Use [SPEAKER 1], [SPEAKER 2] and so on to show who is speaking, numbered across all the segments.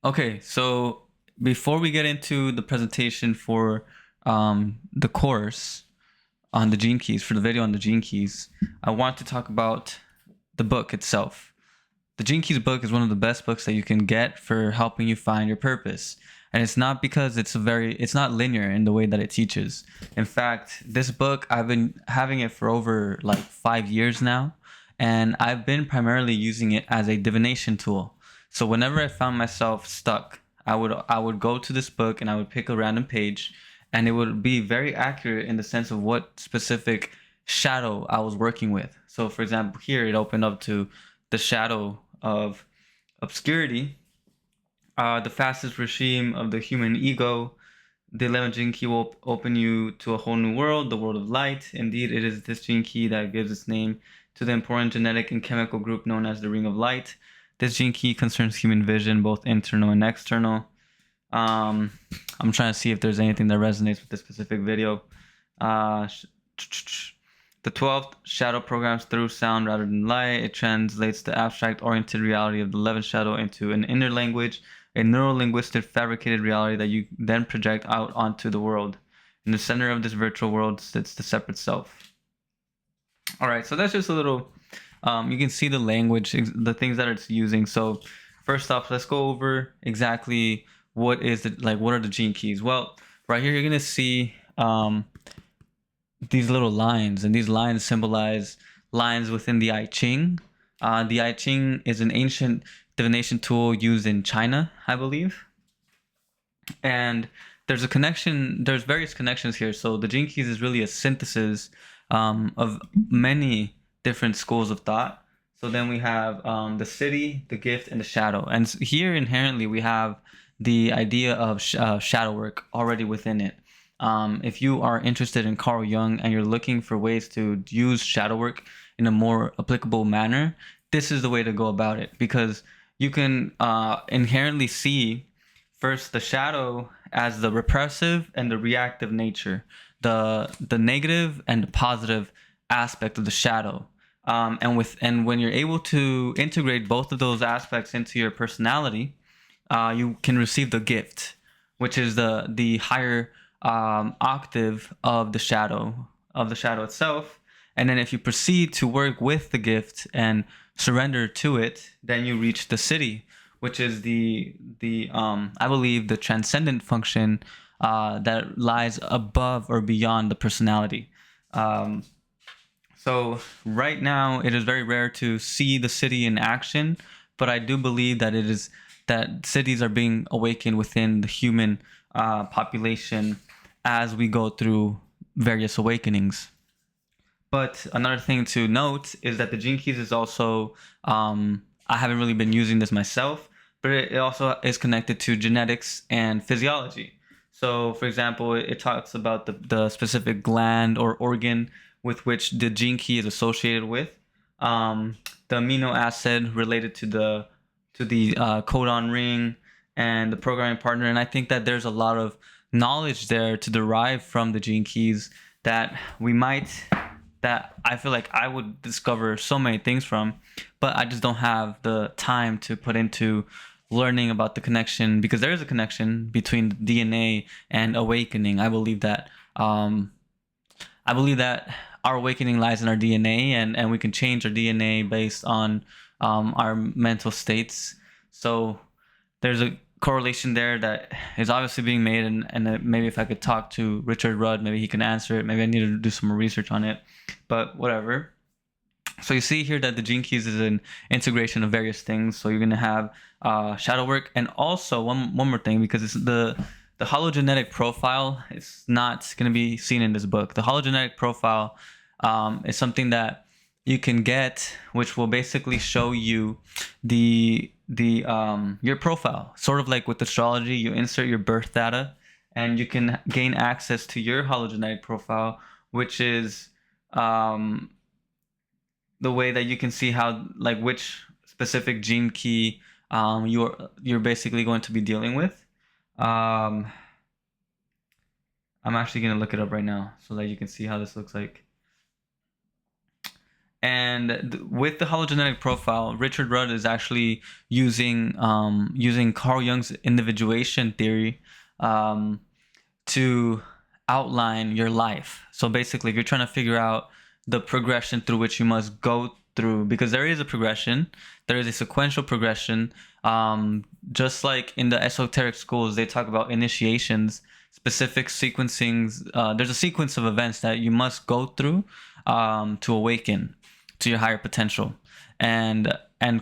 [SPEAKER 1] Okay, so before we get into the presentation for the course on the gene keys, for the video on the gene keys, I want to talk about the book itself. The Gene Keys book is one of the best books that you can get for helping you find your purpose. And it's not because it's not linear in the way that it teaches. In fact, this book, I've been having it for over like 5 years now. And I've been primarily using it as a divination tool. So whenever I found myself stuck, I would go to this book and I would pick a random page, and it would be very accurate in the sense of what specific shadow I was working with. So for example, here it opened up to the shadow of obscurity, the fastest regime of the human ego. The 11th gene key will open you to a whole new world, the world of light. Indeed, it is this gene key that gives its name to the important genetic and chemical group known as the ring of light. This gene key concerns human vision, both internal and external. Um, I'm trying to see if there's anything that resonates with this specific video. Uh, the 12th shadow programs through sound rather than light. It translates the abstract oriented reality of the 11th shadow into an inner language, a neuro-linguistic fabricated reality that you then project out onto the world. In the center of this virtual world sits the separate self. All right, so that's just a little, you can see the language, the things that it's using. So first off, let's go over exactly what are the gene keys. Well, right here, you're going to see these little lines, and these lines symbolize lines within the I Ching. The I Ching is an ancient divination tool used in China, I believe. And there's various connections here. So the Gene Keys is really a synthesis of many different schools of thought. So then we have the city, the gift, and the shadow. And here inherently we have the idea of shadow work already within it. If you are interested in Carl Jung and you're looking for ways to use shadow work in a more applicable manner, this is the way to go about it, because you can inherently see first the shadow as the repressive and the reactive nature, the negative and the positive aspect of the shadow. And when you're able to integrate both of those aspects into your personality, you can receive the gift, which is the higher octave of the shadow itself. And then if you proceed to work with the gift and surrender to it, then you reach the city, which is the I believe the transcendent function that lies above or beyond the personality. So right now it is very rare to see the city in action, but I do believe that that cities are being awakened within the human population as we go through various awakenings. But another thing to note is that the Gene Keys is also, I haven't really been using this myself, but it also is connected to genetics and physiology. So, for example, it talks about the specific gland or organ with which the gene key is associated with, the amino acid related to the codon ring, and the programming partner. And I think that there's a lot of knowledge there to derive from the gene keys that I feel like I would discover so many things from, but I just don't have the time to put into learning about the connection, because there is a connection between DNA and awakening. I believe that our awakening lies in our DNA, and we can change our DNA based on our mental states. So there's a correlation there that is obviously being made, and maybe if I could talk to Richard Rudd, maybe he can answer it. Maybe I need to do some more research on it, but whatever. So you see here that the Gene Keys is an integration of various things. So you're gonna have shadow work, and also one more thing, because it's the hologenetic profile. It's not gonna be seen in this book. The hologenetic profile is something that you can get, which will basically show you your profile, sort of like with astrology. You insert your birth data, and you can gain access to your hologenetic profile, which is the way that you can see how, like, which specific gene key you're basically going to be dealing with. I'm actually going to look it up right now so that you can see how this looks like. And with the hologenetic profile, Richard Rudd is actually using Carl Jung's individuation theory to outline your life. So basically, if you're trying to figure out the progression through which you must go through, because there is a progression, there is a sequential progression. Just like in the esoteric schools, they talk about initiations, specific sequencings. There's a sequence of events that you must go through to awaken to your higher potential. And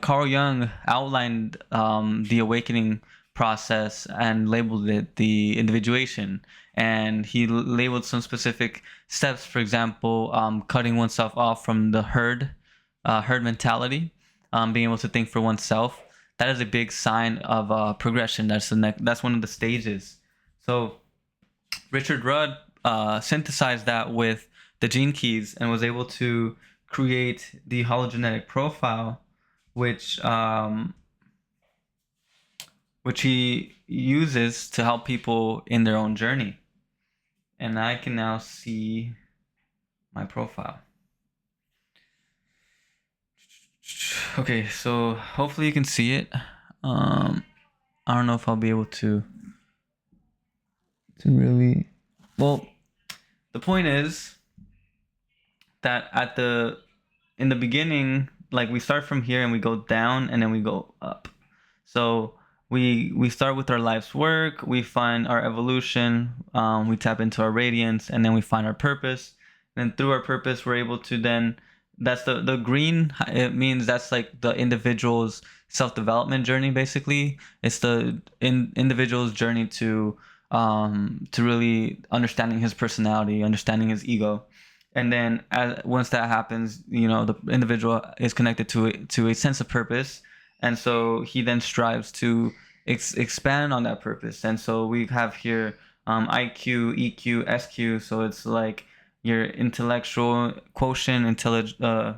[SPEAKER 1] Carl Jung outlined the awakening process and labeled it the individuation. And he labeled some specific steps, for example, cutting oneself off from the herd mentality, being able to think for oneself. That is a big sign of progression. That's one of the stages. So Richard Rudd synthesized that with the gene keys and was able to create the hologenetic profile, which he uses to help people in their own journey. And I can now see my profile. Okay, so hopefully you can see it. I don't know if I'll be able to really. Well, the point is that in the beginning, like, we start from here and we go down and then we go up. So we start with our life's work, we find our evolution, we tap into our radiance, and then we find our purpose. And through our purpose, we're able to then, that's the green, it means that's like the individual's self-development journey. Basically, it's the individual's journey to really understanding his personality, understanding his ego. And then once that happens, the individual is connected to a sense of purpose, and so he then strives to expand on that purpose. And so we have here IQ, EQ, SQ. So it's like your intellectual quotient,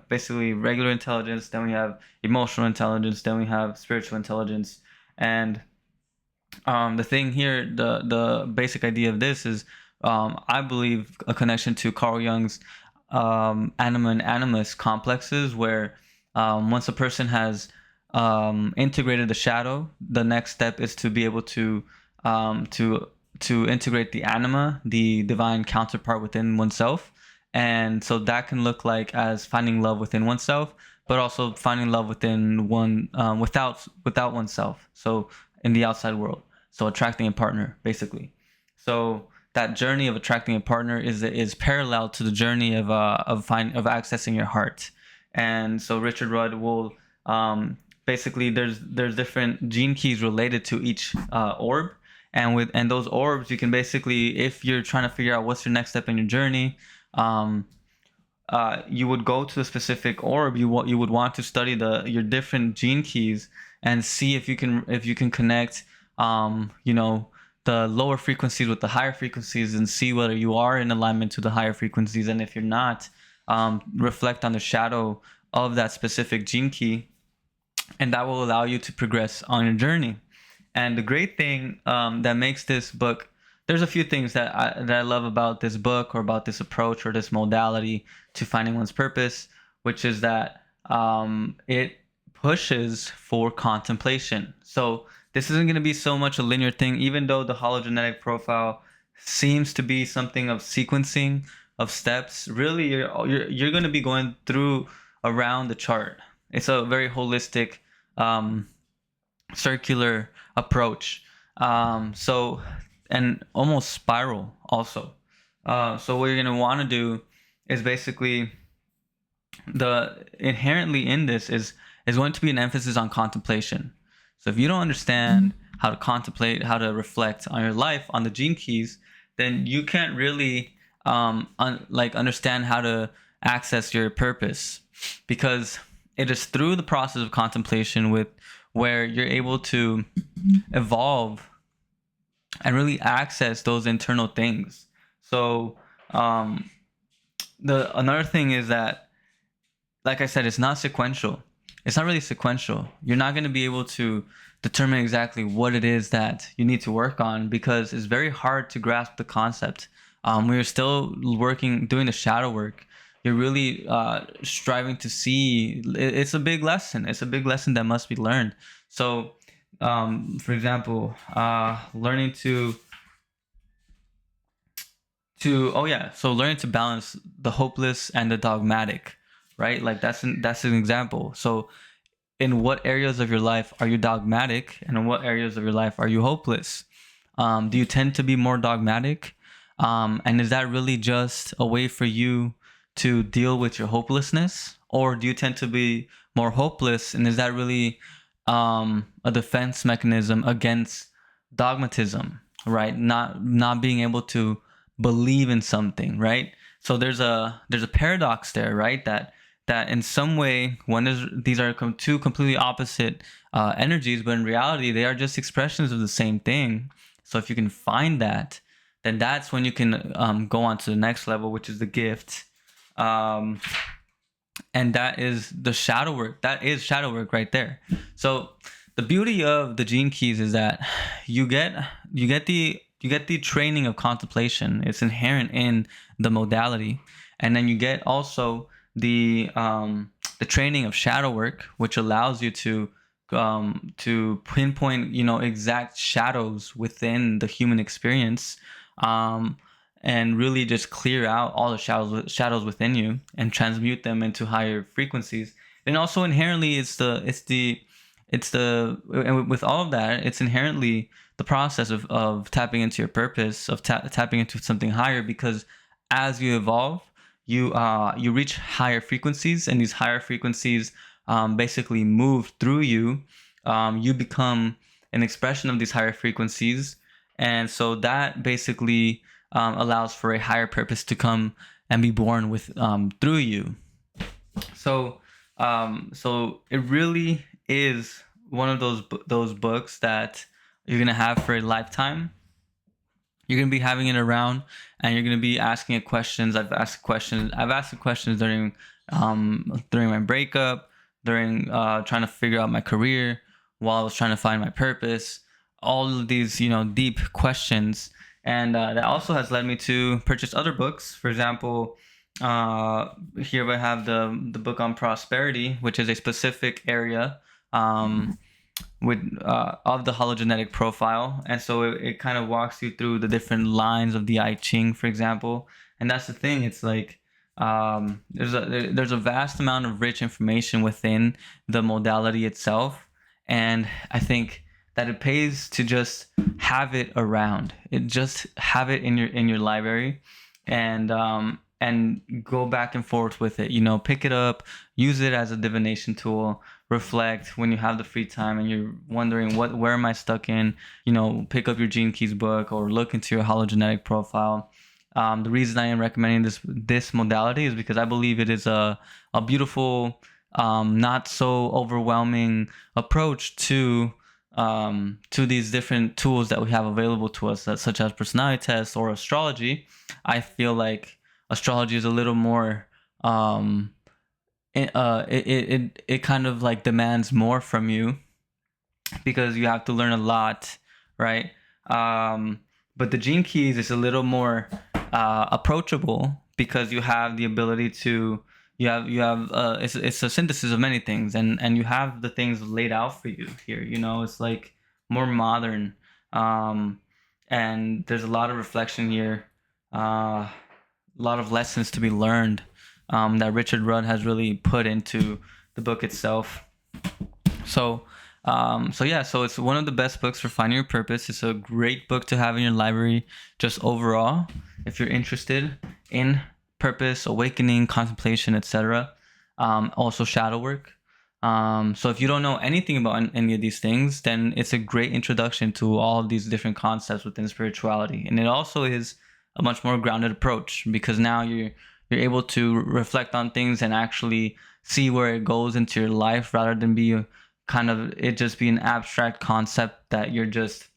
[SPEAKER 1] basically regular intelligence. Then we have emotional intelligence. Then we have spiritual intelligence. And the thing here, the basic idea of this is, I believe, a connection to Carl Jung's anima and animus complexes, where once a person has integrated the shadow, the next step is to be able to integrate the anima, the divine counterpart within oneself. And so that can look like as finding love within oneself, but also finding love within one, without oneself. So in the outside world. So attracting a partner, basically. So that journey of attracting a partner is parallel to the journey of accessing your heart. And so Richard Rudd will basically, there's different gene keys related to each orb, and those orbs, you can basically, if you're trying to figure out what's your next step in your journey, you would go to a specific orb. You would want to study your different gene keys and see if you can connect the lower frequencies with the higher frequencies, and see whether you are in alignment to the higher frequencies. And if you're not, reflect on the shadow of that specific gene key, and that will allow you to progress on your journey. And the great thing that makes this book, there's a few things that I love about this book, or about this approach, or this modality to finding one's purpose, which is that it pushes for contemplation. So this isn't going to be so much a linear thing, even though the hologenetic profile seems to be something of sequencing of steps. Really, you're going to be going through around the chart. It's a very holistic, circular approach. And almost spiral also. So what you're going to want to do is basically, inherently in this is going to be an emphasis on contemplation. So if you don't understand how to contemplate, how to reflect on your life, on the gene keys, then you can't really understand how to access your purpose, because it is through the process of contemplation where you're able to evolve and really access those internal things. So another thing is that, like I said, it's not sequential. It's not really sequential. You're not going to be able to determine exactly what it is that you need to work on, because it's very hard to grasp the concept. We're still doing the shadow work. you're really striving to see. It's a big lesson. It's a big lesson that must be learned. So, for example, learning so learning to balance the hopeless and the dogmatic, right? Like that's an example. So in what areas of your life are you dogmatic, and in what areas of your life are you hopeless? Do you tend to be more dogmatic? And is that really just a way for you to deal with your hopelessness? Or do you tend to be more hopeless? And is that really a defense mechanism against dogmatism, right? Not being able to believe in something, right? So there's a paradox there, right? That in some way, these are two completely opposite energies, but in reality, they are just expressions of the same thing. So if you can find that, then that's when you can go on to the next level, which is the gift. And that is the shadow work. That is shadow work right there. So the beauty of the Gene Keys is that you get the training of contemplation. It's inherent in the modality, and then you get also the training of shadow work, which allows you to pinpoint exact shadows within the human experience, and really just clear out all the shadows within you and transmute them into higher frequencies. And also inherently and with all of that, it's inherently the process of tapping into your purpose, of tapping into something higher, because as you evolve, you reach higher frequencies, and these higher frequencies basically move through you. You become an expression of these higher frequencies, and so that basically allows for a higher purpose to come and be born with through you. So it really is one of those books that you're gonna have for a lifetime. You're gonna be having it around, and you're gonna be asking it questions. I've asked the questions during my breakup, during trying to figure out my career, while I was trying to find my purpose. All of these, deep questions, and that also has led me to purchase other books. For example, here I have the book on prosperity, which is a specific area with of the hologenetic profile, and so it kind of walks you through the different lines of the I Ching, for example. And that's the thing. It's like there's a vast amount of rich information within the modality itself, and I think that it pays to just have it around. Just have it in your library, and go back and forth with it. Pick it up, use it as a divination tool. Reflect when you have the free time and you're wondering where am I stuck in. Pick up your Gene Keys book or look into your hologenetic profile. The reason I am recommending this modality is because I believe it is a beautiful, not so overwhelming approach to these different tools that we have available to us, such as personality tests or astrology. I feel like astrology is a little more it kind of like demands more from you, because you have to learn a lot, right? But the Gene Keys is a little more approachable, because you have the ability to it's a synthesis of many things, and you have the things laid out for you here. It's like more modern, and there's a lot of reflection here, a lot of lessons to be learned, that Richard Rudd has really put into the book itself. So it's one of the best books for finding your purpose. It's a great book to have in your library, just overall, if you're interested in purpose, awakening, contemplation, etc. Also shadow work. So if you don't know anything about any of these things, then it's a great introduction to all of these different concepts within spirituality. And it also is a much more grounded approach, because now you're able to reflect on things and actually see where it goes into your life, rather than just be an abstract concept that you're just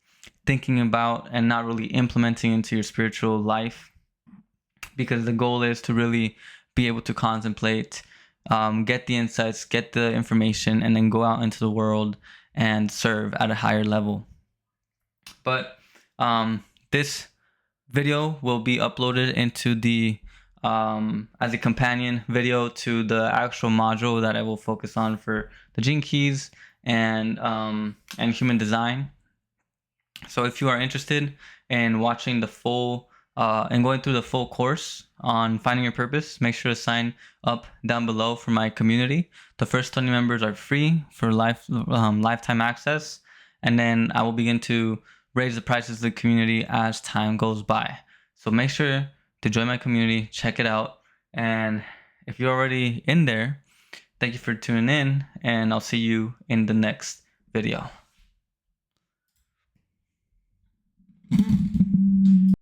[SPEAKER 1] thinking about and not really implementing into your spiritual life. Because the goal is to really be able to contemplate, get the insights, get the information, and then go out into the world and serve at a higher level. But this video will be uploaded into the as a companion video to the actual module that I will focus on for the Gene Keys and human design. So if you are interested in watching the full and going through the full course on finding your purpose, make sure to sign up down below for my community. The first 20 members are free for lifetime access, and then I will begin to raise the prices of the community as time goes by. So make sure to join my community, check it out, and if you're already in there, thank you for tuning in, and I'll see you in the next video.